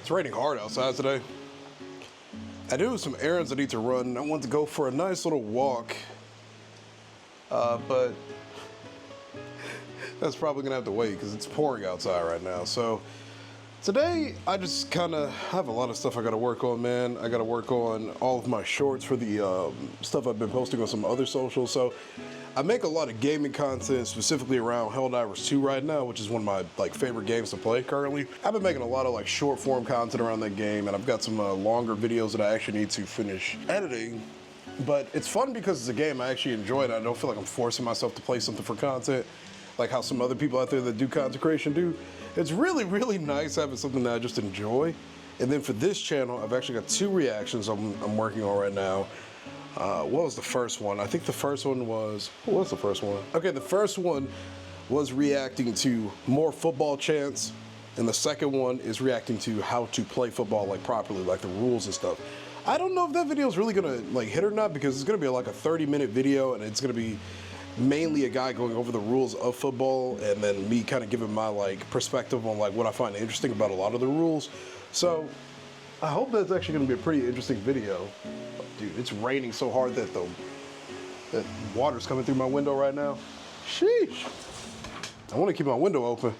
It's raining hard outside today. I do have some errands I need to run. I want to go for a nice little walk, but that's probably gonna have to wait because it's pouring outside right now. So today I just kind of have a lot of stuff I gotta work on, man. I gotta work on all of my shorts for the stuff I've been posting on some other socials. So I make a lot of gaming content specifically around Helldivers 2 right now, which is one of my favorite games to play currently. I've been making a lot of short form content around that game, and I've got some longer videos that I actually need to finish editing. But it's fun because it's a game I actually enjoy, and I don't feel like I'm forcing myself to play something for content, like how some other people out there that do content creation do. It's really, really nice having something that I just enjoy. And then for this channel, I've actually got 2 reactions I'm working on right now. What was the first one? I think the first one was, what was the first one? Okay, the first one was reacting to more football chants, and the second one is reacting to how to play football properly, like the rules and stuff. I don't know if that video is really gonna hit or not, because it's gonna be a 30-minute video, and it's gonna be mainly a guy going over the rules of football, and then me kind of giving my perspective on what I find interesting about a lot of the rules. So I hope that's actually gonna be a pretty interesting video. Dude, it's raining so hard that that water's coming through my window right now. Sheesh. I want to keep my window open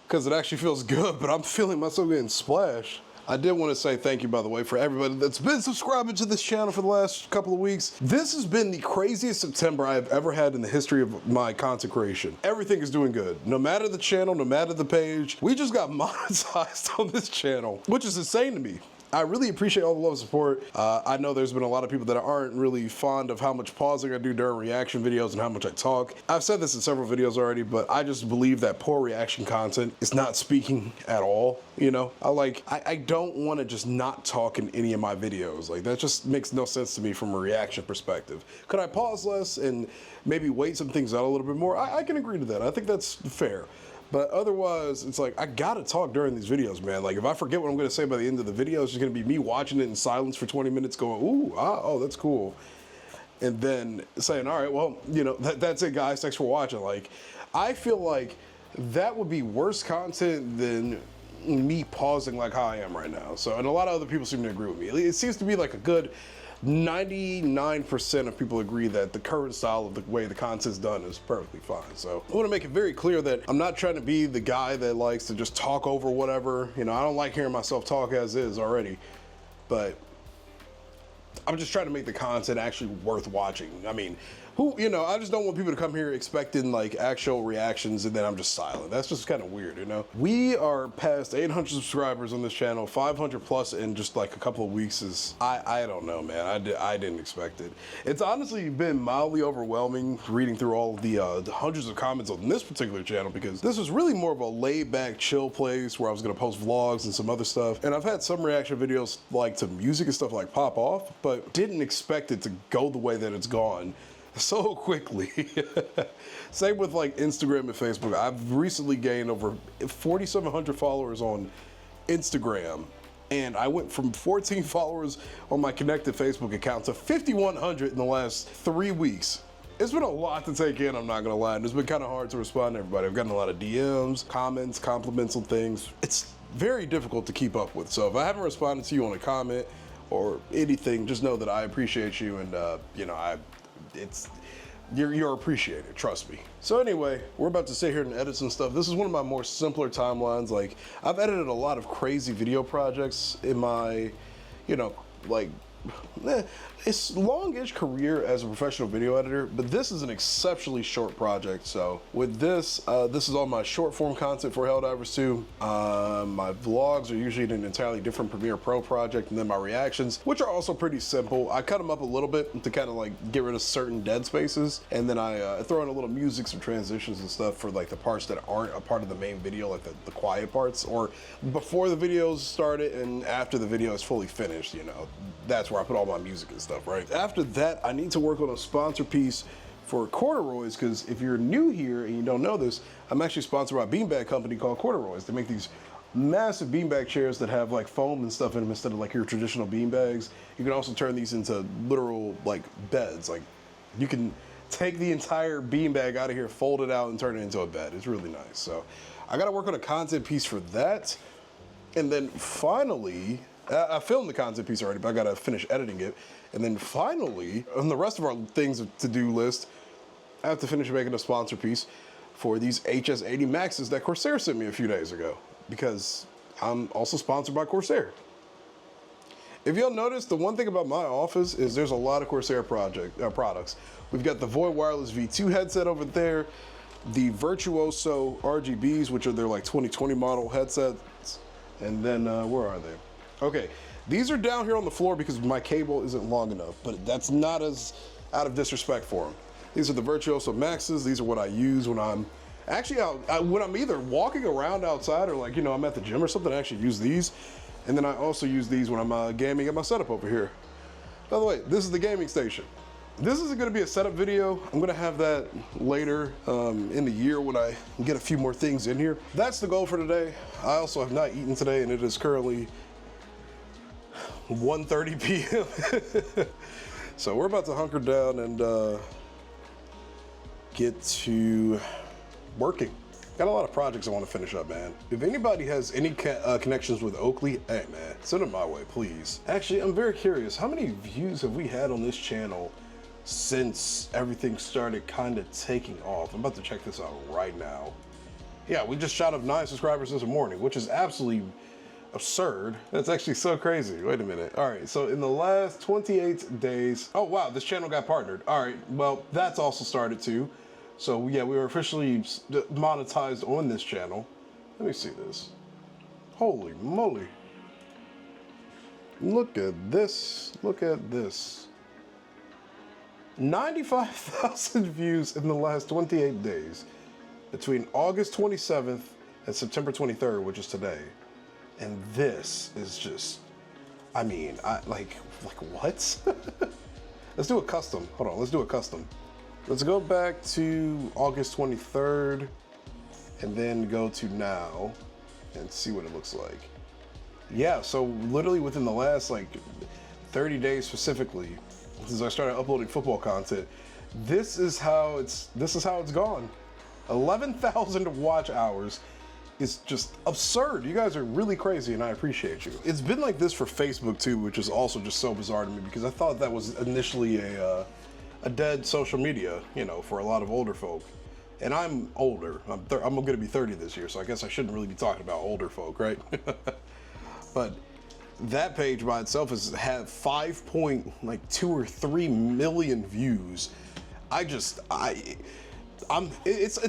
because it actually feels good, but I'm feeling myself getting splashed. I did want to say thank you, by the way, for everybody that's been subscribing to this channel for the last couple of weeks. This has been the craziest September I've ever had in the history of my content creation. Everything is doing good. No matter the channel, no matter the page, we just got monetized on this channel, which is insane to me. I really appreciate all the love and support. I know there's been a lot of people that aren't really fond of how much pausing I do during reaction videos and how much I talk. I've said this in several videos already, but I just believe that poor reaction content is not speaking at all, you know? I don't want to just not talk in any of my videos. That just makes no sense to me from a reaction perspective. Could I pause less and maybe wait some things out a little bit more? I can agree to that. I think that's fair. But otherwise, it's I gotta talk during these videos, man. If I forget what I'm gonna say by the end of the video, it's just gonna be me watching it in silence for 20 minutes going, ooh, oh, that's cool. And then saying, all right, well, you know, that's it, guys. Thanks for watching. I feel like that would be worse content than me pausing how I am right now. So, and a lot of other people seem to agree with me. It seems to be a good 99% of people agree that the current style of the way the content's done is perfectly fine. So I want to make it very clear that I'm not trying to be the guy that likes to just talk over whatever. You know, I don't like hearing myself talk as is already, but I'm just trying to make the content actually worth watching. I mean, I just don't want people to come here expecting actual reactions and then I'm just silent. That's just kind of weird, you know? We are past 800 subscribers on this channel. 500 plus in just a couple of weeks is, I don't know, man. I didn't expect it. It's honestly been mildly overwhelming reading through all of the hundreds of comments on this particular channel, because this was really more of a laid back, chill place where I was gonna post vlogs and some other stuff. And I've had some reaction videos to music and stuff pop off, but didn't expect it to go the way that it's gone so quickly. Same with Instagram and Facebook. I've recently gained over 4,700 followers on Instagram, and I went from 14 followers on my connected Facebook account to 5,100 in the last 3 weeks. It's been a lot to take in, I'm not gonna lie, and it's been kind of hard to respond to everybody. I've gotten a lot of DMs, comments, compliments on things. It's very difficult to keep up with. So if I haven't responded to you on a comment or anything, just know that I appreciate you, and you know, you're appreciated, trust me. So anyway, we're about to sit here and edit some stuff. This is one of my more simpler timelines. I've edited a lot of crazy video projects in my, it's longish career as a professional video editor, but this is an exceptionally short project. So with this, this is all my short form content for Helldivers 2. My vlogs are usually in an entirely different Premiere Pro project, and then my reactions, which are also pretty simple. I cut them up a little bit to kind of get rid of certain dead spaces, and then I throw in a little music, some transitions and stuff for the parts that aren't a part of the main video, the quiet parts, or before the videos started and after the video is fully finished. You know, that's where I put all my music and stuff, right? After that, I need to work on a sponsor piece for corduroys, because if you're new here and you don't know this, I'm actually sponsored by a beanbag company called Corduroys. They make these massive beanbag chairs that have foam and stuff in them instead of your traditional beanbags. You can also turn these into literal beds. You can take the entire beanbag out of here, fold it out, and turn it into a bed. It's really nice. So I gotta work on a content piece for that. And then finally, I filmed the content piece already, but I gotta finish editing it. And then finally, on the rest of our things to-do list, I have to finish making a sponsor piece for these HS80 Maxes that Corsair sent me a few days ago, because I'm also sponsored by Corsair. If you'll notice, the one thing about my office is there's a lot of Corsair products. We've got the Void Wireless V2 headset over there, the Virtuoso RGBs, which are their like 2020 model headsets, and then where are they? Okay, these are down here on the floor because my cable isn't long enough, but that's not as out of disrespect for them. These are the Virtuoso Maxes. These are what I use when I'm actually out, when I'm either walking around outside or like, you know, I'm at the gym or something. I actually use these. And then I also use these when I'm gaming at my setup over here. By the way, this is the gaming station. This isn't gonna be a setup video. I'm gonna have that later in the year when I get a few more things in here. That's the goal for today. I also have not eaten today, and it is currently 1:30 p.m. So we're about to hunker down and get to working. Got a lot of projects I want to finish up, man. If anybody has any connections with Oakley, hey man, send them my way, please. Actually, I'm very curious, how many views have we had on this channel since everything started kind of taking off? I'm about to check this out right now. Yeah, we just shot up 9 subscribers this morning, which is absolutely absurd. That's actually so crazy. Wait a minute. All right, so in the last 28 days, oh wow, this channel got partnered. All right, well, that's also started too. So yeah, we were officially monetized on this channel. Let me see this. Holy moly. Look at this, look at this. 95,000 views in the last 28 days between August 27th and September 23rd, which is today. And this is just, I mean, like what? Let's do a custom. Hold on, let's do a custom. Let's go back to August 23rd and then go to now and see what it looks like. Yeah, so literally within the last like 30 days specifically, since I started uploading football content, this is how it's gone. 11,000 watch hours is just absurd. You guys are really crazy and I appreciate you. It's been like this for Facebook too, which is also just so bizarre to me because I thought that was initially a dead social media, you know, for a lot of older folk. And I'm older. I'm gonna be 30 this year, so I guess I shouldn't really be talking about older folk, right? But that page by itself has had 5.2 or 3 million views. It's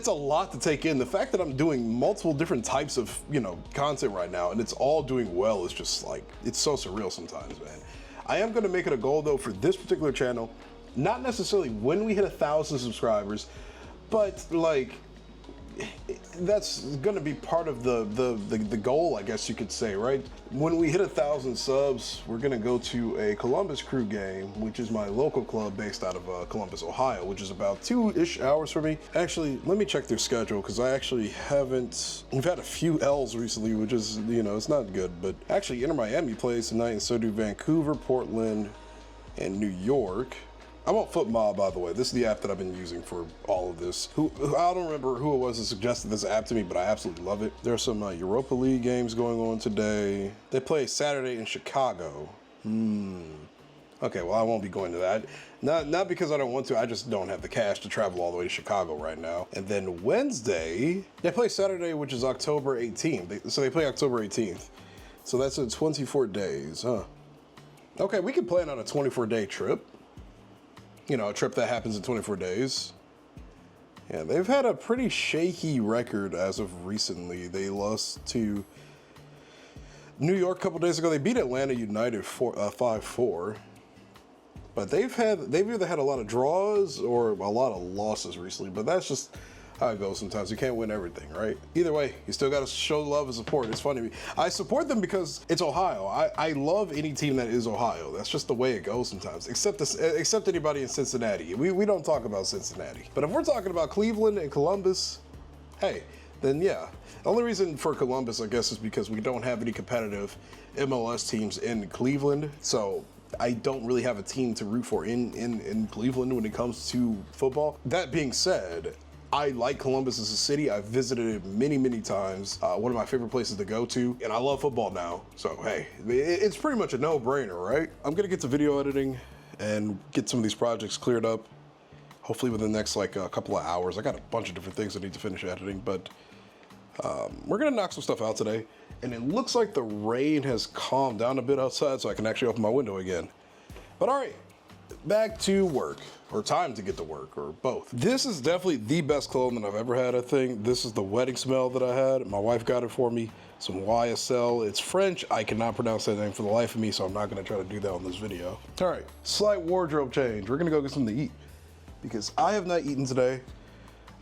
a lot to take in. The fact that I'm doing multiple different types of, you know, content right now and it's all doing well is just like, it's so surreal sometimes, man. I am gonna make it a goal though for this particular channel, not necessarily when we hit 1,000 subscribers, but like, that's gonna be part of the goal, I guess you could say, right? When we hit 1,000 subs, we're gonna go to a Columbus Crew game, which is my local club based out of Columbus, Ohio, which is about 2-ish hours for me. Actually, let me check their schedule, because I actually haven't, we've had a few L's recently, which is, you know, it's not good, but actually Inter Miami plays tonight, and so do Vancouver, Portland, and New York. I'm on FootMob, by the way. This is the app that I've been using for all of this. I don't remember who it was that suggested this app to me, but I absolutely love it. There are some Europa League games going on today. They play Saturday in Chicago. Okay, well, I won't be going to that. Not because I don't want to, I just don't have the cash to travel all the way to Chicago right now. And then Wednesday, they play Saturday, which is October 18th. So they play October 18th. So that's in 24 days, huh? Okay, we can plan on a 24-day trip. You know, a trip that happens in 24 days. Yeah, they've had a pretty shaky record as of recently. They lost to New York a couple days ago. They beat Atlanta United 5-4. But they've either had a lot of draws or a lot of losses recently, but that's just how it goes sometimes. You can't win everything, right? Either way, you still gotta show love and support. It's funny. I support them because it's Ohio. I love any team that is Ohio. That's just the way it goes sometimes, except anybody in Cincinnati. We don't talk about Cincinnati. But if we're talking about Cleveland and Columbus, hey, then yeah. The only reason for Columbus, I guess, is because we don't have any competitive MLS teams in Cleveland. So I don't really have a team to root for in Cleveland when it comes to football. That being said, I like Columbus as a city. I've visited it many, many times. One of my favorite places to go to, and I love football now. So hey, it's pretty much a no-brainer, right? I'm gonna get to video editing and get some of these projects cleared up. Hopefully within the next like a couple of hours. I got a bunch of different things I need to finish editing, but we're gonna knock some stuff out today. And it looks like the rain has calmed down a bit outside, so I can actually open my window again. But all right, back to work, or time to get to work, or both. This is definitely the best cologne that I've ever had, I think. This is the wedding smell that I had. My wife got it for me, some YSL. It's French. I cannot pronounce that name for the life of me, so I'm not gonna try to do that on this video. All right, slight wardrobe change. We're gonna go get something to eat, because I have not eaten today.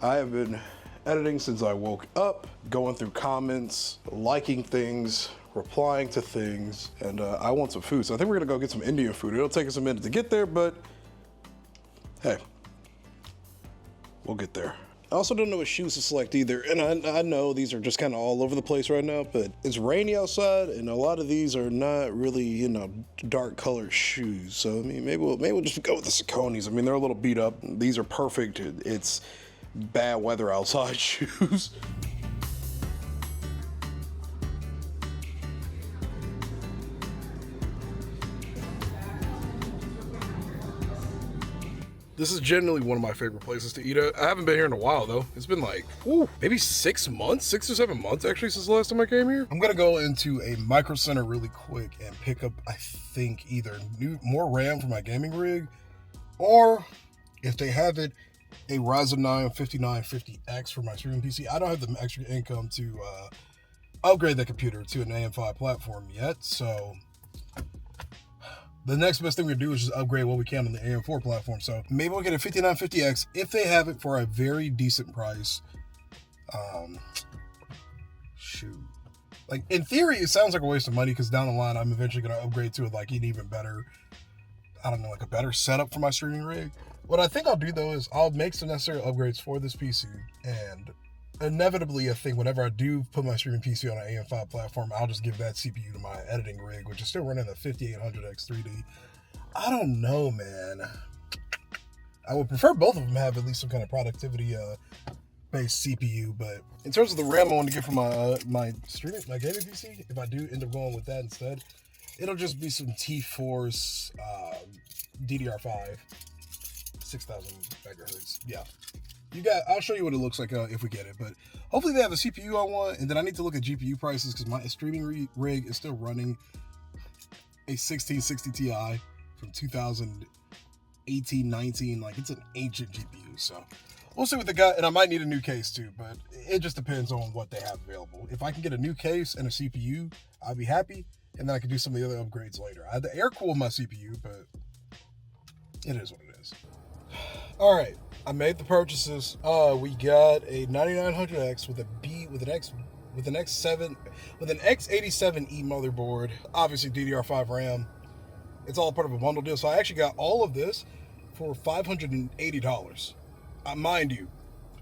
I have been editing since I woke up, going through comments, liking things, replying to things, and I want some food. So I think we're gonna go get some Indian food. It'll take us a minute to get there, but hey, we'll get there. I also don't know what shoes to select either, and I know these are just kind of all over the place right now, but it's rainy outside, and a lot of these are not really, you know, dark colored shoes. So I mean, maybe we'll just go with the Sauconys. I mean, they're a little beat up. These are perfect. It's bad weather outside shoes. This is generally one of my favorite places to eat at. I haven't been here in a while though. It's been like, maybe 6 months, 6 or 7 months actually since the last time I came here. I'm gonna go into a Micro Center really quick and pick up, I think, either more RAM for my gaming rig, or if they have it, a Ryzen 9 5950X for my streaming PC. I don't have the extra income to upgrade the computer to an AM5 platform yet, so the next best thing we can do is just upgrade what we can on the AM4 platform. So maybe we'll get a 5950X if they have it for a very decent price. Shoot. Like, in theory, it sounds like a waste of money because down the line, I'm eventually going to upgrade to like an even better, I don't know, like a better setup for my streaming rig. What I think I'll do though is I'll make some necessary upgrades for this PC, and inevitably I think whenever I do put my streaming PC on an AM5 platform, I'll just give that CPU to my editing rig, which is still running the 5800X 3D. I don't know, man. I would prefer both of them have at least some kind of productivity based CPU, but in terms of the RAM I want to get for my my gaming PC, if I do end up going with that instead, it'll just be some T-Force DDR5 6000 megahertz. Yeah, I'll show you what it looks like if we get it, but hopefully they have a CPU I want. And then I need to look at GPU prices because my streaming rig is still running a 1660 Ti from 2018-19. Like, it's an ancient GPU, so we'll see what they got. And I might need a new case too, but it just depends on what they have available. If I can get a new case and a CPU, I'll be happy, and then I can do some of the other upgrades later. I had to air cool my CPU, but it is what it is. All right, I made the purchases. We got a 9900X with an X87E motherboard, obviously DDR5 RAM. It's all part of a bundle deal. So I actually got all of this for $580. Mind you,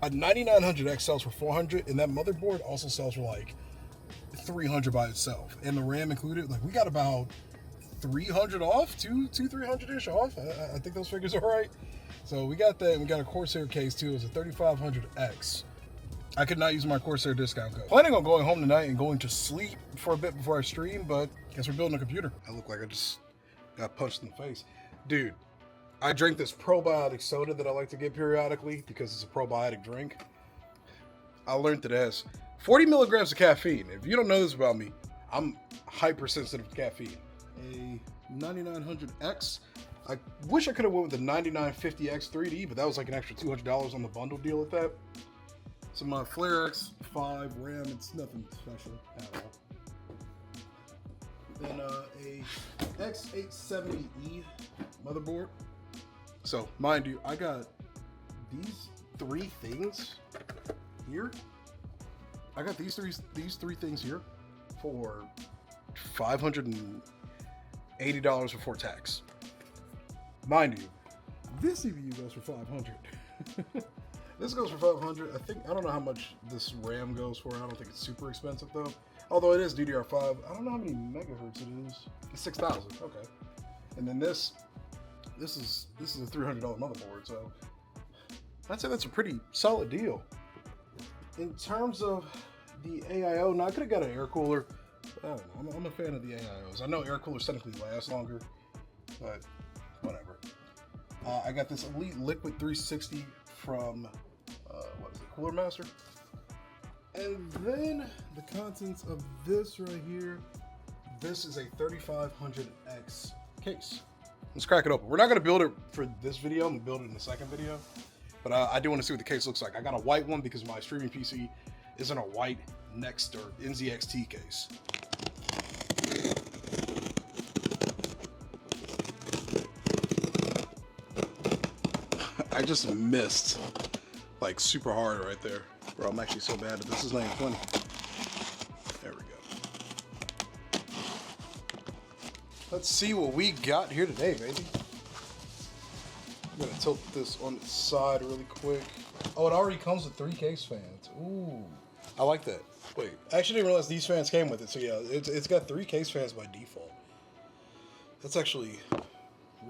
a 9900X sells for $400, and that motherboard also sells for like $300 by itself, and the RAM included. Like, we got about $300 off, $300-ish off. I think those figures are right. So we got that, and we got a Corsair case too. It was a 3500X. I could not use my Corsair discount code. Planning on going home tonight and going to sleep for a bit before I stream, but guess we're building a computer. I look like I just got punched in the face. Dude, I drink this probiotic soda that I like to get periodically because it's a probiotic drink. I learned that it has 40 milligrams of caffeine. If you don't know this about me, I'm hypersensitive to caffeine. A 9900X. I wish I could have went with the 9950X 3D, but that was like an extra $200 on the bundle deal with that. So my Flare X5 RAM, it's nothing special at all. Then a X870E motherboard. So mind you, I got these three things here. I got these three things here for $580 before tax. Mind you, this CPU goes for $500. This goes for $500. I don't know how much this RAM goes for. I don't think it's super expensive though. Although it is DDR5. I don't know how many megahertz it is. It's 6,000. Okay. And then this is a $300 motherboard. So I'd say that's a pretty solid deal. In terms of the AIO, now I could have got an air cooler. I don't know, I'm a fan of the AIOs. I know air coolers technically last longer, but whatever. I got this Elite Liquid 360 from, what is it, Cooler Master? And then the contents of this right here. This is a 3500X case. Let's crack it open. We're not gonna build it for this video. I'm gonna build it in the second video. But I do want to see what the case looks like. I got a white one because my streaming PC isn't a white Next or NZXT case. I just missed like super hard right there. Bro, I'm actually so bad at this. Is not even funny. There we go. Let's see what we got here today, baby. I'm gonna tilt this on its side really quick. Oh, it already comes with 3 case fans. Ooh, I like that. Wait, I actually didn't realize these fans came with it. So yeah, it's got 3 case fans by default. That's actually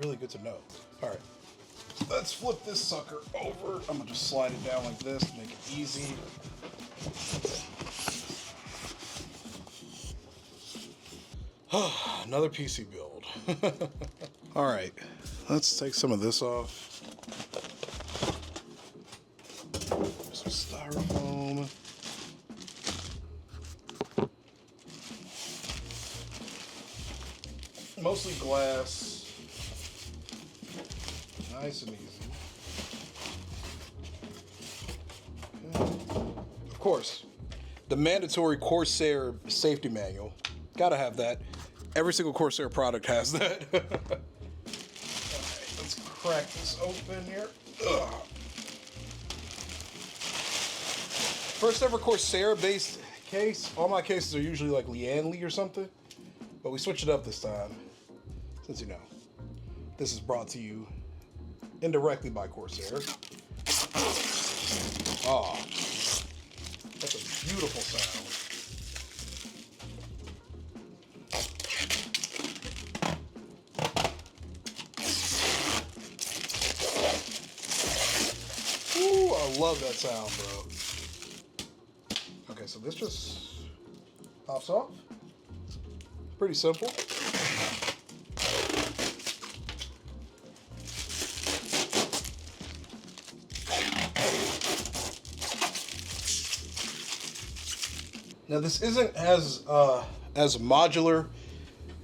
really good to know. All right, let's flip this sucker over. I'm gonna just slide it down like this to make it easy. Another PC build. All right, let's take some of this off. Some styrofoam. Mostly glass. Nice and easy. Okay. Of course, the mandatory CORSAIR safety manual. Gotta have that. Every single CORSAIR product has that. All right, let's crack this open here. Ugh. First ever CORSAIR based case. All my cases are usually like Lianli or something, but we switched it up this time. Since you know, this is brought to you indirectly by CORSAIR. Oh, that's a beautiful sound. Ooh, I love that sound, bro. Okay, so this just pops off. Pretty simple. Now this isn't as modular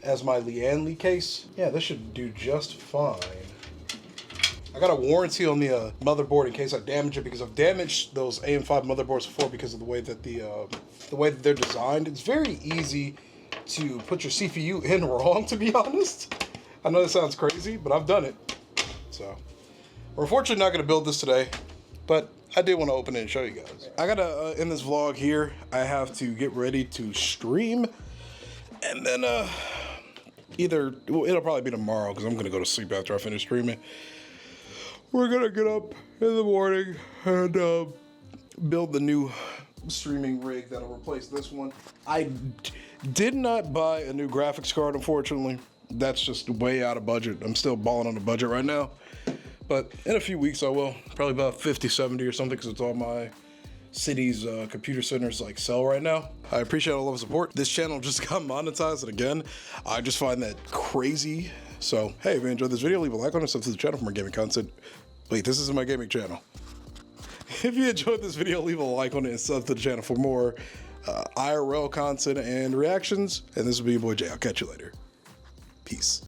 as my Lianli case. Yeah, this should do just fine. I got a warranty on the motherboard in case I damage it, because I've damaged those AM5 motherboards before because of the way that the way that they're designed. It's very easy to put your CPU in wrong, to be honest. I know that sounds crazy, but I've done it. So we're unfortunately not going to build this today, but I did want to open it and show you guys. I gotta end this vlog here. I have to get ready to stream, and then it'll probably be tomorrow because I'm gonna go to sleep after I finish streaming. We're gonna get up in the morning and build the new streaming rig that'll replace this one. I did not buy a new graphics card, unfortunately. That's just way out of budget. I'm still balling on the budget right now. But in a few weeks I will, probably about 50, 70 or something, because it's all my city's computer centers like sell right now. I appreciate all the support. This channel just got monetized, and again, I just find that crazy. So, hey, if you enjoyed this video, leave a like on it, sub to the channel for more gaming content. Wait, this isn't my gaming channel. If you enjoyed this video, leave a like on it and sub to the channel for more IRL content and reactions. And this will be your boy Jay. I'll catch you later. Peace.